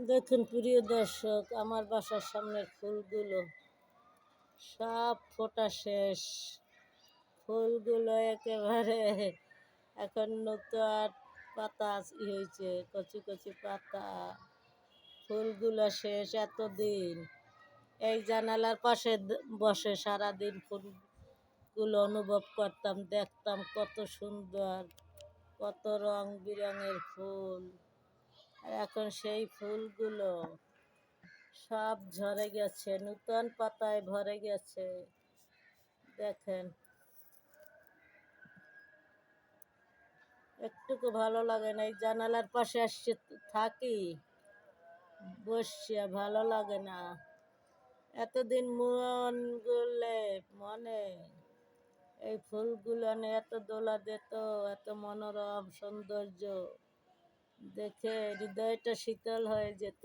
দেখুন প্রিয় দর্শক, আমার বাসার সামনের ফুলগুলো সব ফোটা শেষ। ফুলগুলো একেবারে এখন নতুন পাতা হয়েছে, কচি কচি পাতা। ফুলগুলো শেষ এতদিন। এই জানালার পাশে বসে সারাদিন ফুলগুলো অনুভব করতাম, দেখতাম কত সুন্দর, কত রং বেরঙের ফুল। আর এখন সেই ফুলগুলো সব ঝরে গেছে, নূতন পাতায় ভরে গেছে। দেখেন, একটুকু ভালো লাগে না। এই জানালার পাশে আসছে, থাকি বসছে, ভালো লাগে না। এতদিন মন গলে মনে এই ফুলগুলো নিয়ে এত দোলা দিত, এত মনোরম সৌন্দর্য দেখে হৃদয়টা শীতল হয়ে যেত।